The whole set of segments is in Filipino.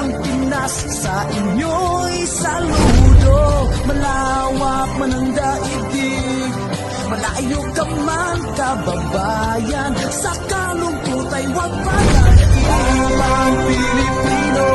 ang Pinas, sa inyo'y saludo. Malawak man ang daigdig, malayo ka man kababayan, sa kalungkot ay huwag palatiin. Ang Pilipino,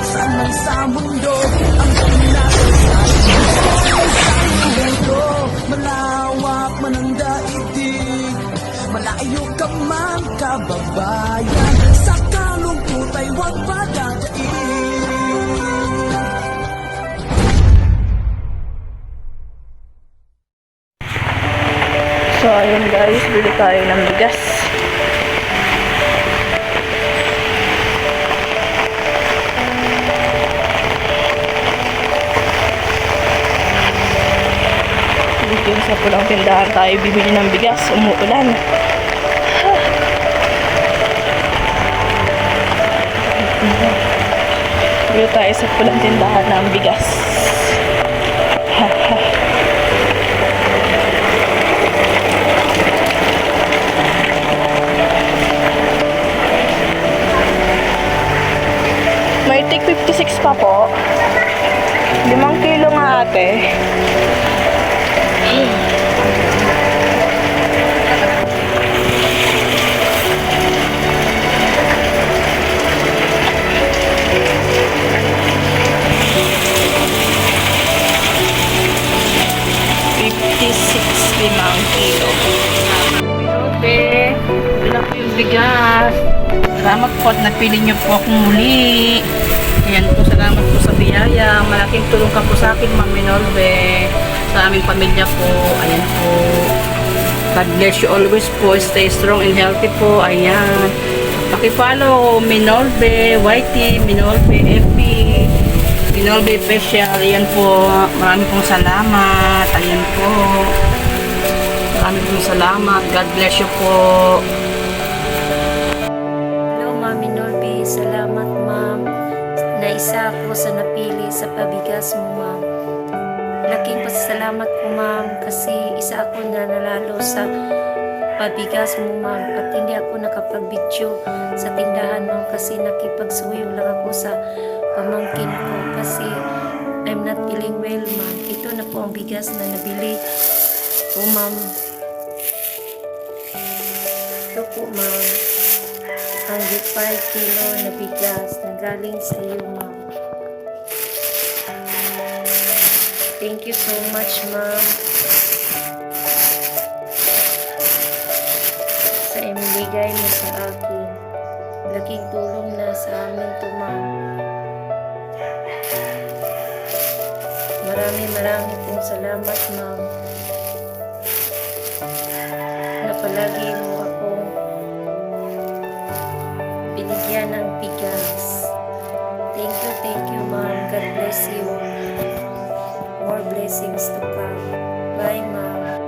saan man sa mundo, ang Pinas sa inyo'y saludo. Malawak man ang daigdig, malayo ka man kababayan, sa kalungkot ay huwag padadaig. So ayun guys, bili tayo ng bigas. Dito sa pulang tindahan tayo bibili ng bigas, umuulan. Bili tayo sa pulang tindahan ng bigas. May tig 56 pa po. 5 kilo nga ate. Bigas. Salamat po at napili niyo po akong muli. Ayan po, salamat po sa biyaya. Malaking tulong ka po sa akin, Ma'am Minorbe. Sa aming pamilya po. Ayan po. God bless you always po. Stay strong and healthy po. Ayan. Pakipollow Minorbe, YT, Minorbe, FB, Minorbe Special. Ayan po. Maraming pong salamat. Ayan po. Maraming pong salamat. God bless you po. Salamat ma'am, na isa ako sa napili sa pabigas mo ma'am. Laking pasalamat ko ma'am kasi isa ako na nalalo sa pabigas mo ma'am at hindi ako nakapag-video sa tindahan ma'am kasi nakipagsuyo lang ako sa pamangkin ko kasi I'm not feeling well ma'am. Ito na po ang bigas na nabili ko ma'am. Ito po ma'am. Ang 5 kilo na bigas na galing sa iyo, ma'am. Thank you so much, ma'am. Sa imibigay mo sa akin. Laking tulong na sa amin to, ma'am. Maraming pong salamat, ma'am. Na palagi mo akong binigyan ng bigas. Thank you, ma'am. God bless you. More blessings to come. Bye, ma'am.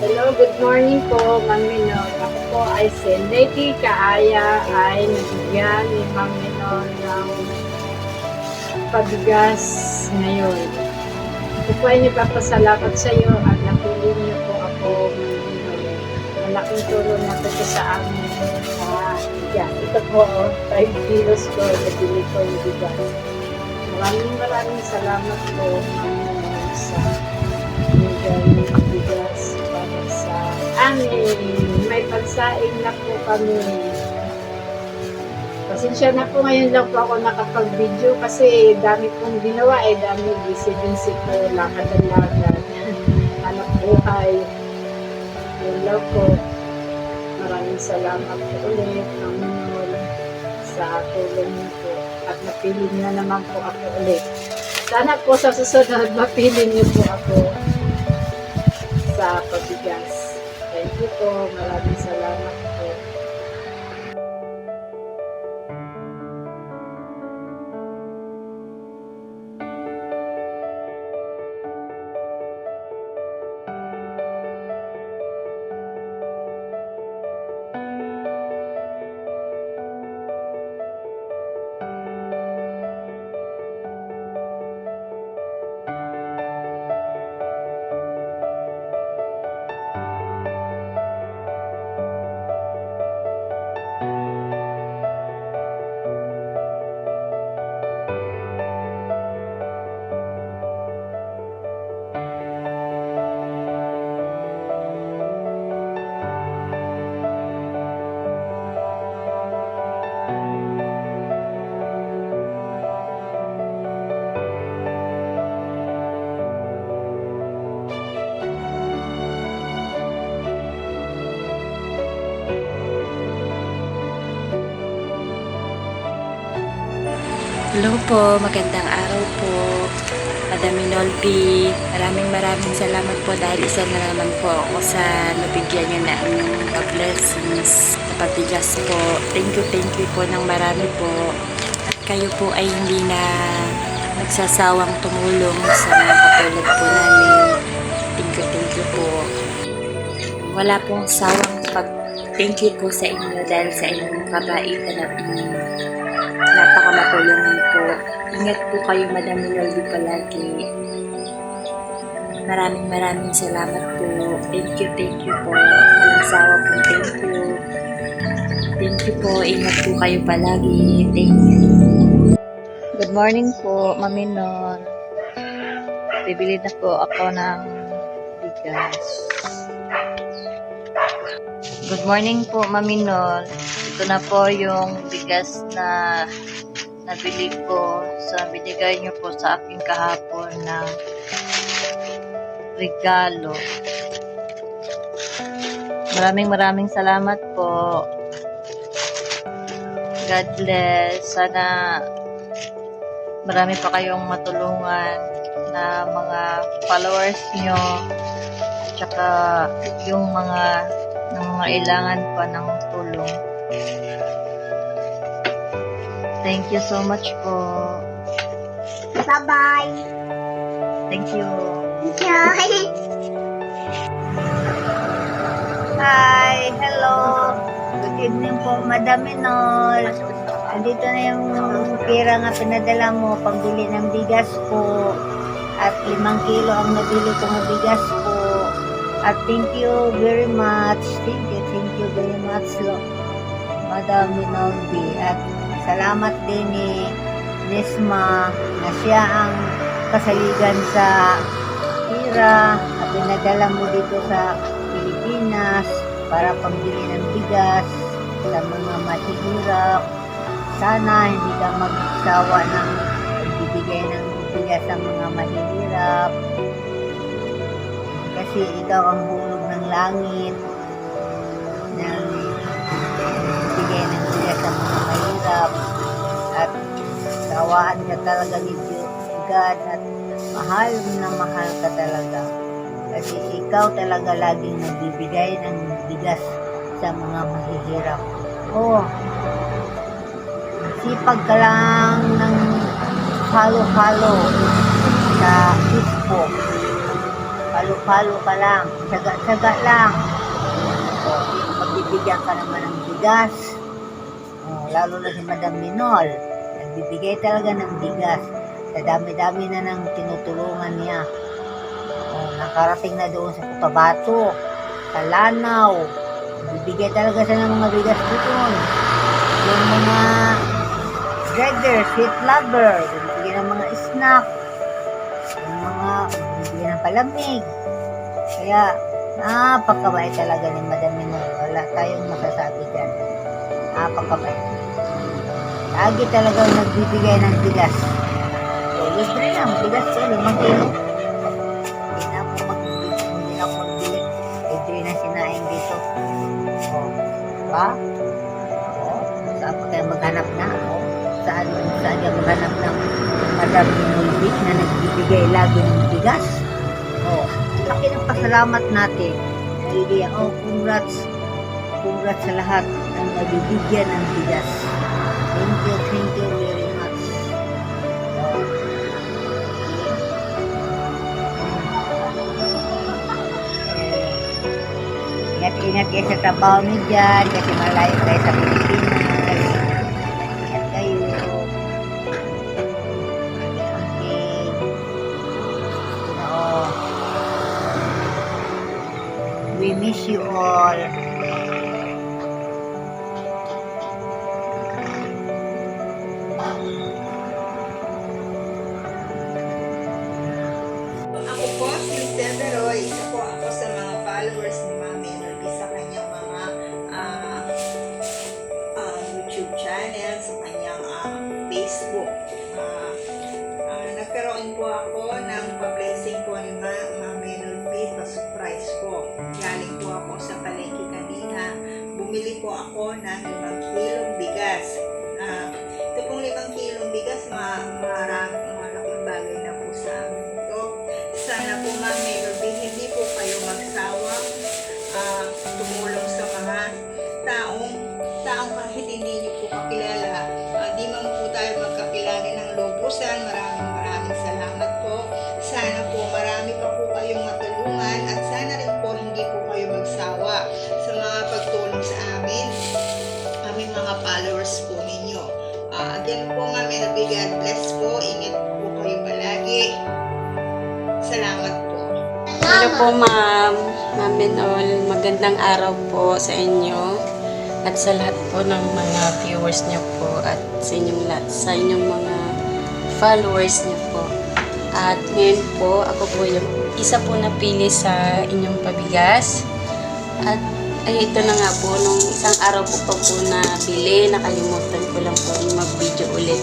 Hello, good morning po, Ma'am Minor. Ako po ay si Lady Kaaya ay nabigyan ni Ma'am Minor ng pabigas ngayon. Ako po ay nagpapasalamat sa iyo at napili niyo po ako, Ma'am Minor. Malaking tulong na ito sa amin. Ito po, 5 kilos ko, nabili ko yung bigas. Maraming salamat po, Ma'am, sa bigay ng bigas para sa amin. May pagsaing na po kami. Pasensya na po, ngayon lang po ako nakapag-video kasi dami pong ginawa dami busy po, lakad-lakad. Anak buhay. Yun lang po. Maraming salamat po ulit ng Minor sa tulong niyo po at napili niyo naman po ako ulit. Sana po sa susunod mapili niyo po ako sa pabigas. Thank you po. Maraming salamat po. po, magandang araw po. Madam Minolby, maraming salamat po dahil isa na naman po ako sa nabigyan niyo ng blessings na pabigas po. Thank you po ng marami po. At kayo po ay hindi na nagsasawang tumulong sa mga katulad po namin. Thank you po. Wala pong sawang thank you po sa inyo dahil sa inyong kabaitan at napakamatulungan po. Ingat po kayo, Madam Minolby, palagi. Maraming salamat po. Thank you po. Walang sawa po. Thank you po. Ingat po kayo palagi. Thank you. Good morning po, Mami Non. Bibili na po ako ng bigas. Good morning po, Mami Non. Ito na po yung bigas na nabili ko sa binigay niyo po sa akin kahapon na regalo. Maraming salamat po. God bless. Sana marami pa kayong matulungan na mga followers nyo at saka yung mga nangangailangan pa ng tulong. Thank you so much po. Bye-bye. Thank you. Bye. Hi! Hello! Good evening po, Madam Minol. Andito na yung pera nga pinadala mo, pambili ng bigas po. At 5 kilo ang nabili ko ng bigas po. At thank you very much. Thank you very much, Madam Minolby. At salamat din ni Nesma na siya ang kasaligan sa pera at pinadala mo dito sa Pilipinas para pambili ng bigas sa mga mahihirap. Sana hindi ka magsawa ng pagbibigay ng bigas sa mga mahihirap kasi ikaw ang hulog ng langit na bibigay ng bigas sa mga mahirap at sawaan ka talaga ni God at mahal ka talaga kasi ikaw talaga laging nagbibigay ng bigas sa mga mahihirap. Sipag ka lang ng halo-halo sa Facebook. Halo-halo ka lang. Saga lang. Magbibigyan ka naman ng bigas. Lalo na si Madam Minol. Nagbibigay talaga ng bigas. Sa dami-dami na ng tinutulungan niya. Nakarating na doon sa Cotabato, sa Lanao. Nagbibigay talaga siya ng mga bigas dito. Yung mga Gregor, sweet lover, bibigyan ng mga snack, yung mga bibigyan ng palamig. Kaya, napakabait talaga ni Madam Minol. Wala tayong masasabi dyan. Napakabait. Lagi talagang nagbibigay ng bigas. So, libre lang, bigas ko, 5 kilo. Hindi na ako magbili. Libre na sinaing dito. Diba? Saan pa tayo maghanap na? Saan ka maghanap ng Madam Minolby na nagbibigay lagi ng bigas? Laki ng pasalamat natin. Naliliya, congrats sa lahat ng nabibigyan ng bigas. Thank you very much. Ingat kayo sa trabaho niyo dyan kasi malayo kayo sa Pilipinas. Ingat kayo. We miss you all. Ako po, Sister Veroy. Isa po ako sa mga followers ni Mami Minolby sa kanyang mga YouTube channel, sa kanyang Facebook. Nagkaroon po ako ng pa-blessing po ni Mami Minolby, pa-surprise po. Galing po ako sa palengke kanina. Bumili po ako ng 5 kilong bigas. Ito pong 5 kilong bigas, Hello po, ma'am. Ma'am Menol, magandang araw po sa inyo at sa lahat po ng mga viewers niyo po at sa inyong lahat, sa inyong mga followers niyo po. At ngayon po, ako po yung isa po napili sa inyong pabigas. At ay ito na nga po, nung isang araw po nabili, nakalimutan ko lang po mag-video ulit.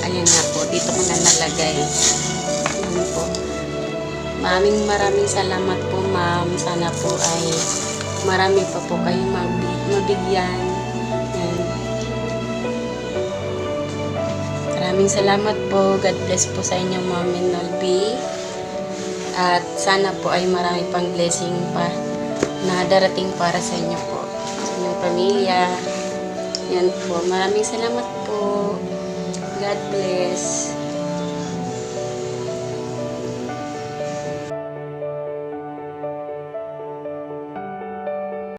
Ayan nga po, dito ko na nalagay. Ayan po. Maraming salamat po, ma'am. Sana po ay marami pa po kayo mabigyan. Ayan. Maraming salamat po. God bless po sa inyong Ma'am Menol B. At sana po ay marami pang blessing pa na darating para sa inyo po. Sa inyong pamilya. Yan po. Maraming salamat po. God bless.